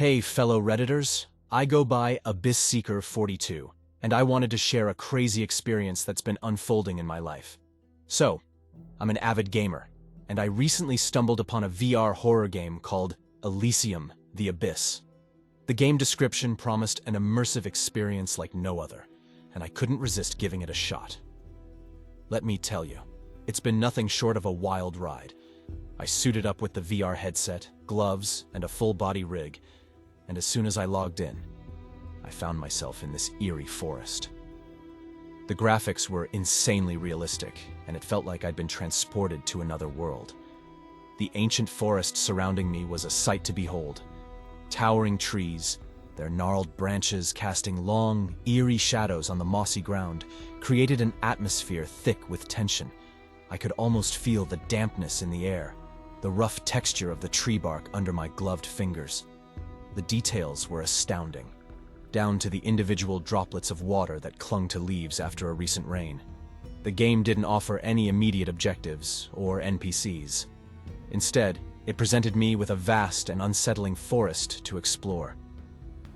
Hey, fellow Redditors. I go by Abyss Seeker 42, and I wanted to share a crazy experience that's been unfolding in my life. So, I'm an avid gamer, and I recently stumbled upon a VR horror game called Elysium: The Abyss. The game description promised an immersive experience like no other, and I couldn't resist giving it a shot. Let me tell you, it's been nothing short of a wild ride. I suited up with the VR headset, gloves, and a full-body rig, and as soon as I logged in, I found myself in this eerie forest. The graphics were insanely realistic, and it felt like I'd been transported to another world. The ancient forest surrounding me was a sight to behold. Towering trees, their gnarled branches casting long, eerie shadows on the mossy ground, created an atmosphere thick with tension. I could almost feel the dampness in the air, the rough texture of the tree bark under my gloved fingers. The details were astounding, down to the individual droplets of water that clung to leaves after a recent rain. The game didn't offer any immediate objectives or NPCs. Instead, it presented me with a vast and unsettling forest to explore.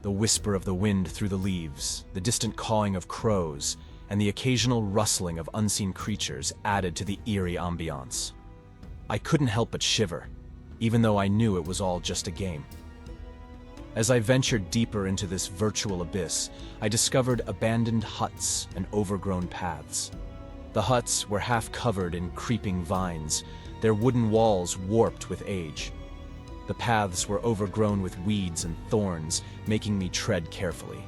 The whisper of the wind through the leaves, the distant cawing of crows, and the occasional rustling of unseen creatures added to the eerie ambiance. I couldn't help but shiver, even though I knew it was all just a game. As I ventured deeper into this virtual abyss, I discovered abandoned huts and overgrown paths. The huts were half covered in creeping vines, their wooden walls warped with age. The paths were overgrown with weeds and thorns, making me tread carefully.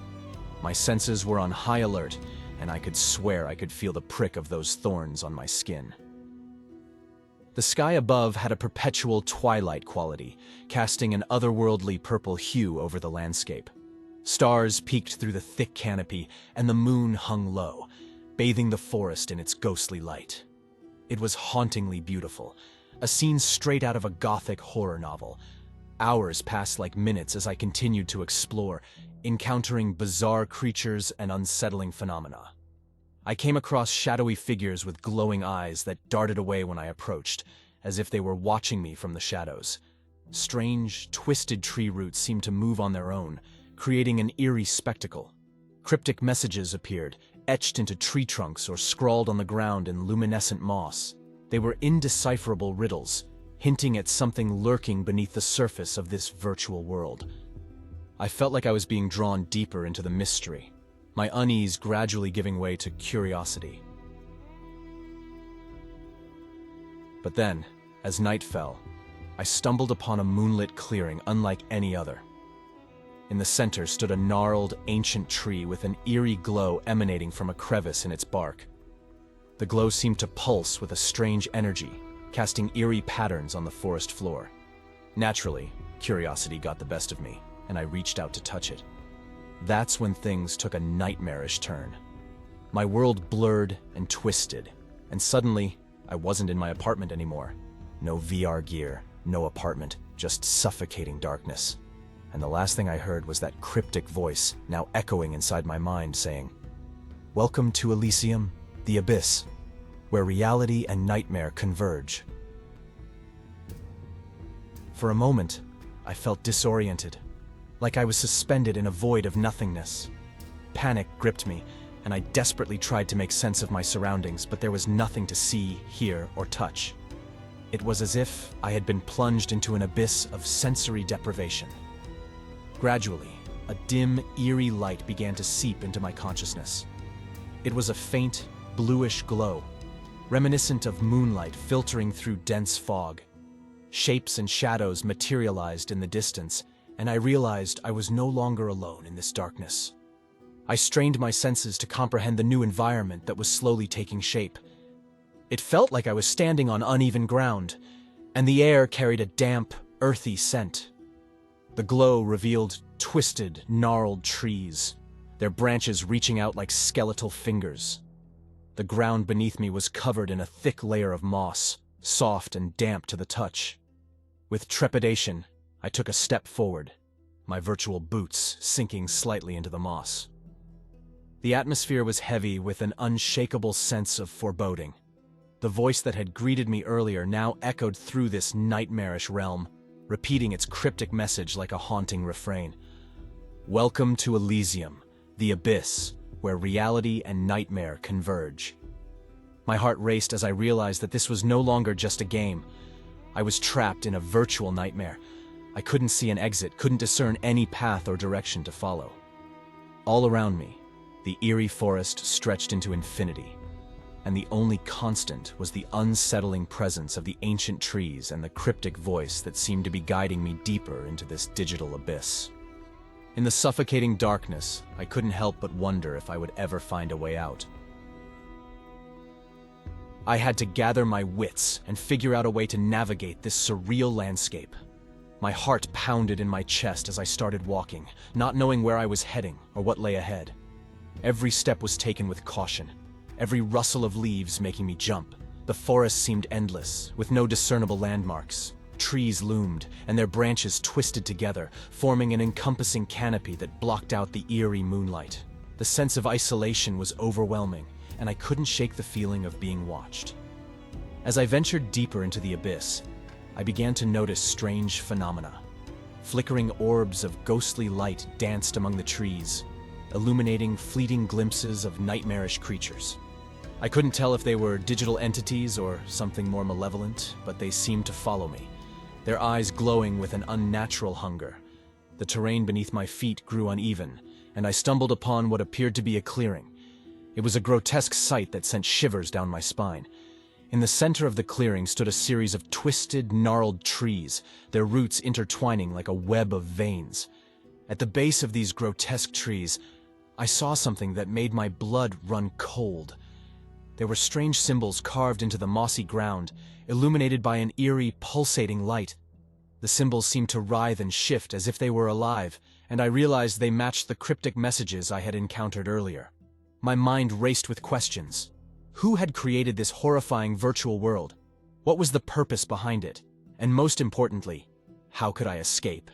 My senses were on high alert, and I could swear I could feel the prick of those thorns on my skin. The sky above had a perpetual twilight quality, casting an otherworldly purple hue over the landscape. Stars peeked through the thick canopy, and the moon hung low, bathing the forest in its ghostly light. It was hauntingly beautiful, a scene straight out of a gothic horror novel. Hours passed like minutes as I continued to explore, encountering bizarre creatures and unsettling phenomena. I came across shadowy figures with glowing eyes that darted away when I approached, as if they were watching me from the shadows. Strange, twisted tree roots seemed to move on their own, creating an eerie spectacle. Cryptic messages appeared, etched into tree trunks or scrawled on the ground in luminescent moss. They were indecipherable riddles, hinting at something lurking beneath the surface of this virtual world. I felt like I was being drawn deeper into the mystery, my unease gradually giving way to curiosity. But then, as night fell, I stumbled upon a moonlit clearing unlike any other. In the center stood a gnarled, ancient tree with an eerie glow emanating from a crevice in its bark. The glow seemed to pulse with a strange energy, casting eerie patterns on the forest floor. Naturally, curiosity got the best of me, and I reached out to touch it. That's when things took a nightmarish turn. My world blurred and twisted, and suddenly, I wasn't in my apartment anymore. No VR gear, no apartment, just suffocating darkness. And the last thing I heard was that cryptic voice, now echoing inside my mind, saying, "Welcome to Elysium, the Abyss, where reality and nightmare converge." For a moment, I felt disoriented, like I was suspended in a void of nothingness. Panic gripped me, and I desperately tried to make sense of my surroundings, but there was nothing to see, hear, or touch. It was as if I had been plunged into an abyss of sensory deprivation. Gradually, a dim, eerie light began to seep into my consciousness. It was a faint, bluish glow, reminiscent of moonlight filtering through dense fog. Shapes and shadows materialized in the distance, and I realized I was no longer alone in this darkness. I strained my senses to comprehend the new environment that was slowly taking shape. It felt like I was standing on uneven ground, and the air carried a damp, earthy scent. The glow revealed twisted, gnarled trees, their branches reaching out like skeletal fingers. The ground beneath me was covered in a thick layer of moss, soft and damp to the touch. With trepidation, I took a step forward, my virtual boots sinking slightly into the moss. The atmosphere was heavy with an unshakable sense of foreboding. The voice that had greeted me earlier now echoed through this nightmarish realm. repeating its cryptic message like a haunting refrain. Welcome to Elysium, the abyss, where reality and nightmare converge. My heart raced as I realized that this was no longer just a game. I was trapped in a virtual nightmare. I couldn't see an exit, couldn't discern any path or direction to follow. All around me, the eerie forest stretched into infinity, and the only constant was the unsettling presence of the ancient trees and the cryptic voice that seemed to be guiding me deeper into this digital abyss. In the suffocating darkness, I couldn't help but wonder if I would ever find a way out. I had to gather my wits and figure out a way to navigate this surreal landscape. My heart pounded in my chest as I started walking, not knowing where I was heading or what lay ahead. Every step was taken with caution, every rustle of leaves making me jump. The forest seemed endless, with no discernible landmarks. Trees loomed, and their branches twisted together, forming an encompassing canopy that blocked out the eerie moonlight. The sense of isolation was overwhelming, and I couldn't shake the feeling of being watched. As I ventured deeper into the abyss, I began to notice strange phenomena. Flickering orbs of ghostly light danced among the trees, illuminating fleeting glimpses of nightmarish creatures. I couldn't tell if they were digital entities or something more malevolent, but they seemed to follow me, their eyes glowing with an unnatural hunger. The terrain beneath my feet grew uneven, and I stumbled upon what appeared to be a clearing. It was a grotesque sight that sent shivers down my spine. In the center of the clearing stood a series of twisted, gnarled trees, their roots intertwining like a web of veins. At the base of these grotesque trees, I saw something that made my blood run cold. There were strange symbols carved into the mossy ground, illuminated by an eerie, pulsating light. The symbols seemed to writhe and shift as if they were alive, and I realized they matched the cryptic messages I had encountered earlier. My mind raced with questions. Who had created this horrifying virtual world? What was the purpose behind it? And most importantly, how could I escape?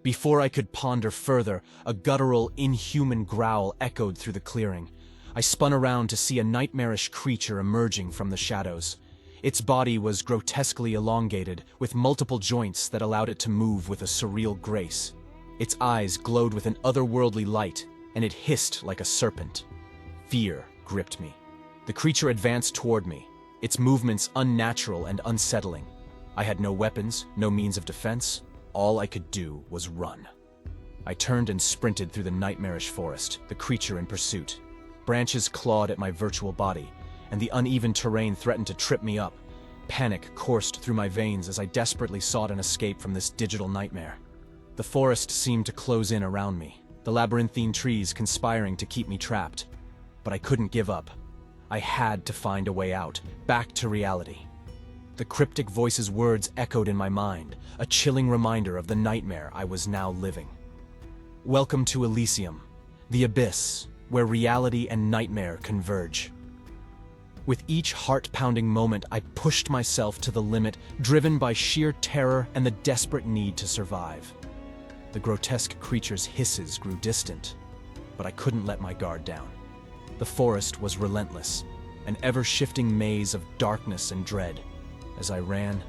Before I could ponder further, a guttural, inhuman growl echoed through the clearing. I spun around to see a nightmarish creature emerging from the shadows. Its body was grotesquely elongated, with multiple joints that allowed it to move with a surreal grace. Its eyes glowed with an otherworldly light, and it hissed like a serpent. Fear gripped me. The creature advanced toward me, its movements unnatural and unsettling. I had no weapons, no means of defense. All I could do was run. I turned and sprinted through the nightmarish forest, the creature in pursuit. Branches clawed at my virtual body, and the uneven terrain threatened to trip me up. Panic coursed through my veins as I desperately sought an escape from this digital nightmare. The forest seemed to close in around me, the labyrinthine trees conspiring to keep me trapped. But I couldn't give up. I had to find a way out, back to reality. The cryptic voice's words echoed in my mind, a chilling reminder of the nightmare I was now living. Welcome to Elysium, the abyss, where reality and nightmare converge. With each heart-pounding moment, I pushed myself to the limit, driven by sheer terror and the desperate need to survive. The grotesque creature's hisses grew distant, but I couldn't let my guard down. The forest was relentless, an ever-shifting maze of darkness and dread. As I ran,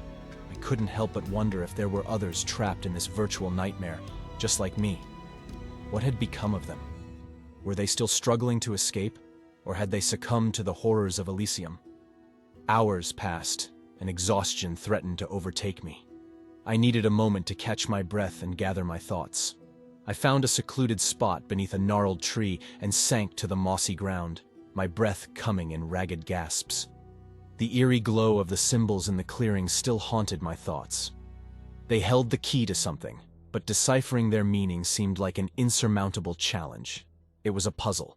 I couldn't help but wonder if there were others trapped in this virtual nightmare, just like me. What had become of them? Were they still struggling to escape, or had they succumbed to the horrors of Elysium? Hours passed, and exhaustion threatened to overtake me. I needed a moment to catch my breath and gather my thoughts. I found a secluded spot beneath a gnarled tree and sank to the mossy ground, my breath coming in ragged gasps. The eerie glow of the symbols in the clearing still haunted my thoughts. They held the key to something, but deciphering their meaning seemed like an insurmountable challenge. It was a puzzle,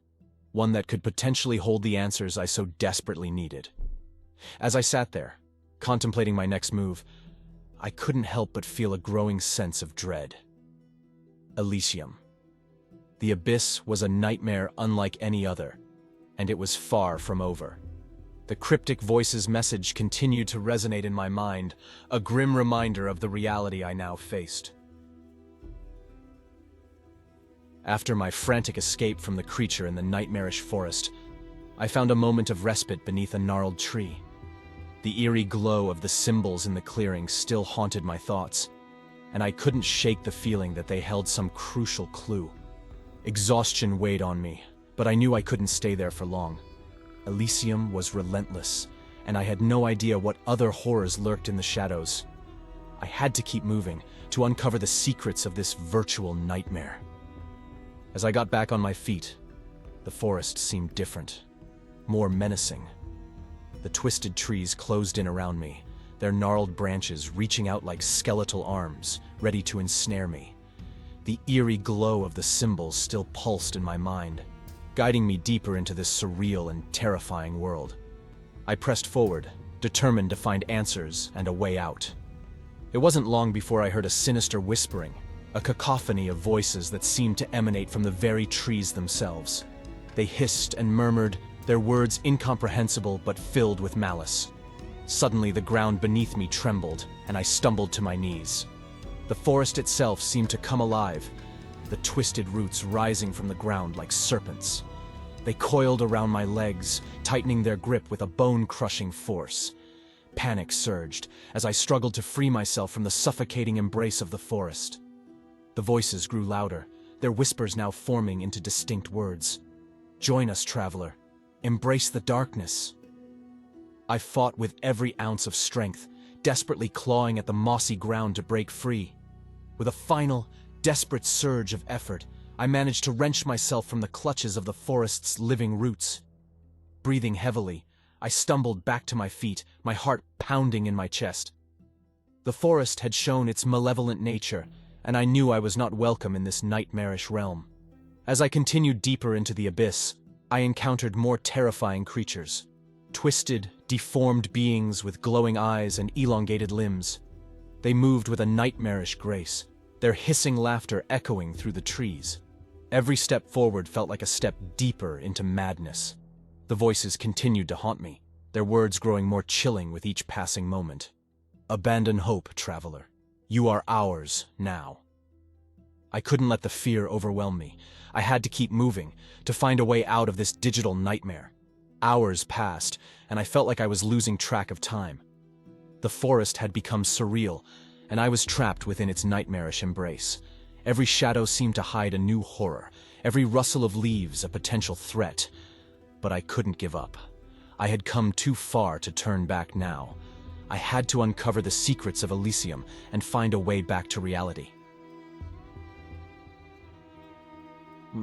one that could potentially hold the answers I so desperately needed. As I sat there, contemplating my next move, I couldn't help but feel a growing sense of dread. Elysium. The abyss was a nightmare unlike any other, and it was far from over. The cryptic voice's message continued to resonate in my mind, a grim reminder of the reality I now faced. After my frantic escape from the creature in the nightmarish forest, I found a moment of respite beneath a gnarled tree. The eerie glow of the symbols in the clearing still haunted my thoughts, and I couldn't shake the feeling that they held some crucial clue. Exhaustion weighed on me, but I knew I couldn't stay there for long. Elysium was relentless, and I had no idea what other horrors lurked in the shadows. I had to keep moving to uncover the secrets of this virtual nightmare. As I got back on my feet, the forest seemed different, more menacing. The twisted trees closed in around me, their gnarled branches reaching out like skeletal arms, ready to ensnare me. The eerie glow of the symbols still pulsed in my mind, guiding me deeper into this surreal and terrifying world. I pressed forward, determined to find answers and a way out. It wasn't long before I heard a sinister whispering, a cacophony of voices that seemed to emanate from the very trees themselves. They hissed and murmured, their words incomprehensible but filled with malice. Suddenly, the ground beneath me trembled, and I stumbled to my knees. The forest itself seemed to come alive, the twisted roots rising from the ground like serpents. They coiled around my legs, tightening their grip with a bone-crushing force. Panic surged as I struggled to free myself from the suffocating embrace of the forest. The voices grew louder, their whispers now forming into distinct words. "Join us, traveler. Embrace the darkness." I fought with every ounce of strength, desperately clawing at the mossy ground to break free. With a final, desperate surge of effort, I managed to wrench myself from the clutches of the forest's living roots. Breathing heavily, I stumbled back to my feet, my heart pounding in my chest. The forest had shown its malevolent nature, and I knew I was not welcome in this nightmarish realm. As I continued deeper into the abyss, I encountered more terrifying creatures. Twisted, deformed beings with glowing eyes and elongated limbs. They moved with a nightmarish grace, their hissing laughter echoing through the trees. Every step forward felt like a step deeper into madness. The voices continued to haunt me, their words growing more chilling with each passing moment. "Abandon hope, traveler. You are ours now." I couldn't let the fear overwhelm me. I had to keep moving, to find a way out of this digital nightmare. Hours passed, and I felt like I was losing track of time. The forest had become surreal, and I was trapped within its nightmarish embrace. Every shadow seemed to hide a new horror, every rustle of leaves a potential threat. But I couldn't give up. I had come too far to turn back now. I had to uncover the secrets of Elysium and find a way back to reality.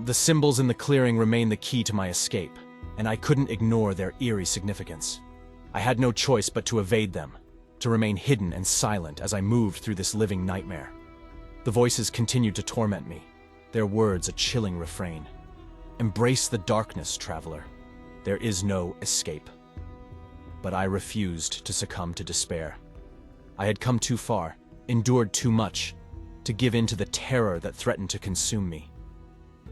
The symbols in the clearing remained the key to my escape, and I couldn't ignore their eerie significance. I had no choice but to evade them, to remain hidden and silent as I moved through this living nightmare. The voices continued to torment me, their words a chilling refrain. "Embrace the darkness, traveler. There is no escape." But I refused to succumb to despair. I had come too far, endured too much, to give in to the terror that threatened to consume me.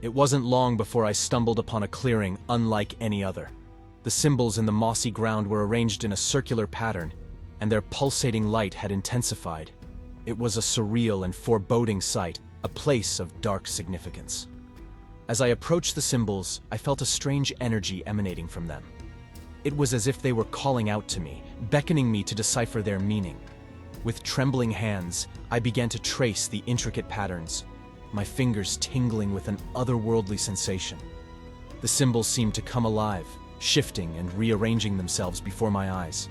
It wasn't long before I stumbled upon a clearing unlike any other. The symbols in the mossy ground were arranged in a circular pattern, and their pulsating light had intensified. It was a surreal and foreboding sight, a place of dark significance. As I approached the symbols, I felt a strange energy emanating from them. It was as if they were calling out to me, beckoning me to decipher their meaning. With trembling hands, I began to trace the intricate patterns, my fingers tingling with an otherworldly sensation. The symbols seemed to come alive, shifting and rearranging themselves before my eyes.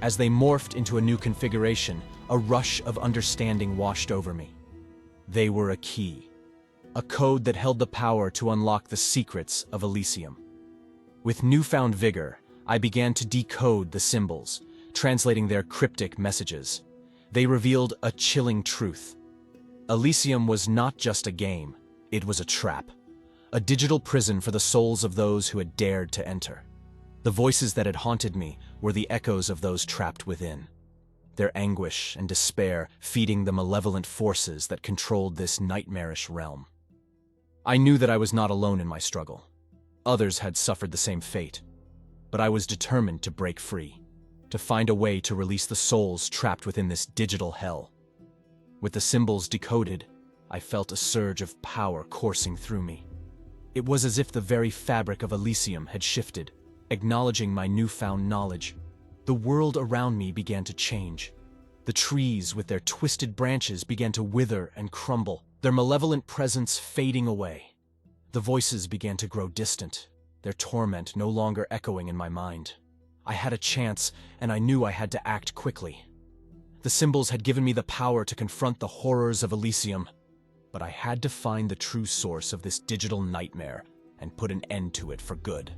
As they morphed into a new configuration, a rush of understanding washed over me. They were a key, a code that held the power to unlock the secrets of Elysium. With newfound vigor, I began to decode the symbols, translating their cryptic messages. They revealed a chilling truth. Elysium was not just a game, it was a trap. A digital prison for the souls of those who had dared to enter. The voices that had haunted me were the echoes of those trapped within. Their anguish and despair feeding the malevolent forces that controlled this nightmarish realm. I knew that I was not alone in my struggle. Others had suffered the same fate. But I was determined to break free, to find a way to release the souls trapped within this digital hell. With the symbols decoded, I felt a surge of power coursing through me. It was as if the very fabric of Elysium had shifted, acknowledging my newfound knowledge. The world around me began to change. The The trees, with their twisted branches, began to wither and crumble, their malevolent presence fading away. The voices began to grow distant, their torment no longer echoing in my mind. I had a chance, and I knew I had to act quickly. The symbols had given me the power to confront the horrors of Elysium, but I had to find the true source of this digital nightmare and put an end to it for good.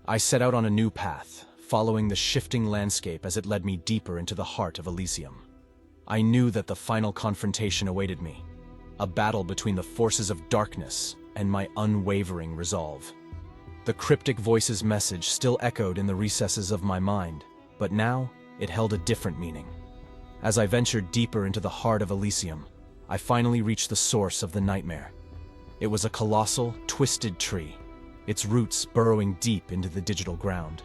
I set out on a new path, following the shifting landscape as it led me deeper into the heart of Elysium. I knew that the final confrontation awaited me, a battle between the forces of darkness and my unwavering resolve. The cryptic voice's message still echoed in the recesses of my mind, but now it held a different meaning. As I ventured deeper into the heart of Elysium, I finally reached the source of the nightmare. It was a colossal, twisted tree, its roots burrowing deep into the digital ground.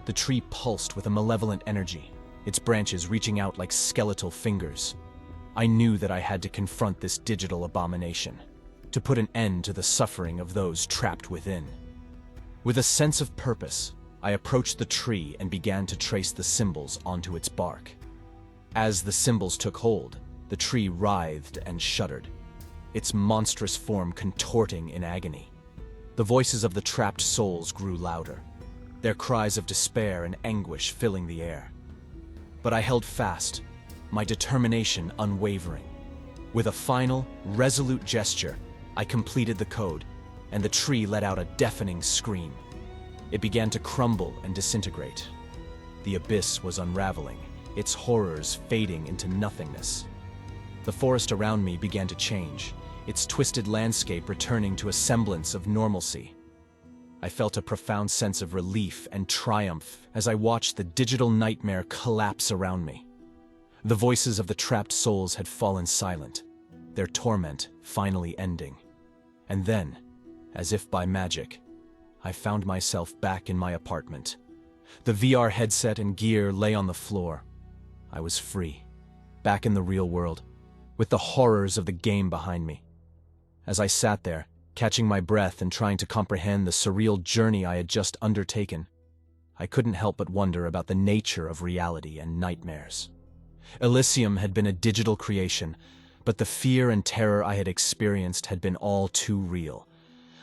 The tree pulsed with a malevolent energy, its branches reaching out like skeletal fingers. I knew that I had to confront this digital abomination, to put an end to the suffering of those trapped within. With a sense of purpose, I approached the tree and began to trace the symbols onto its bark. As the symbols took hold, the tree writhed and shuddered, its monstrous form contorting in agony. The voices of the trapped souls grew louder, their cries of despair and anguish filling the air. But I held fast, my determination unwavering. With a final, resolute gesture, I completed the code, and the tree let out a deafening scream. It began to crumble and disintegrate. The abyss was unraveling, its horrors fading into nothingness. The forest around me began to change, its twisted landscape returning to a semblance of normalcy. I felt a profound sense of relief and triumph as I watched the digital nightmare collapse around me. The voices of the trapped souls had fallen silent, their torment finally ending. And then, as if by magic, I found myself back in my apartment. The VR headset and gear lay on the floor. I was free, back in the real world, with the horrors of the game behind me. As I sat there, catching my breath and trying to comprehend the surreal journey I had just undertaken, I couldn't help but wonder about the nature of reality and nightmares. Elysium had been a digital creation, but the fear and terror I had experienced had been all too real.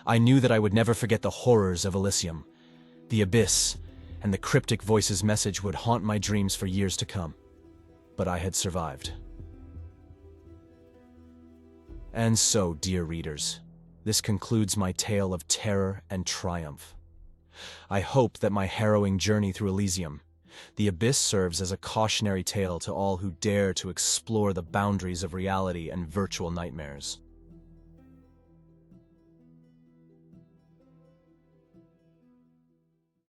I knew that I would never forget the horrors of Elysium. The abyss and the cryptic voice's message would haunt my dreams for years to come. But I had survived. And so, dear readers, this concludes my tale of terror and triumph. I hope that my harrowing journey through Elysium, the abyss, serves as a cautionary tale to all who dare to explore the boundaries of reality and virtual nightmares.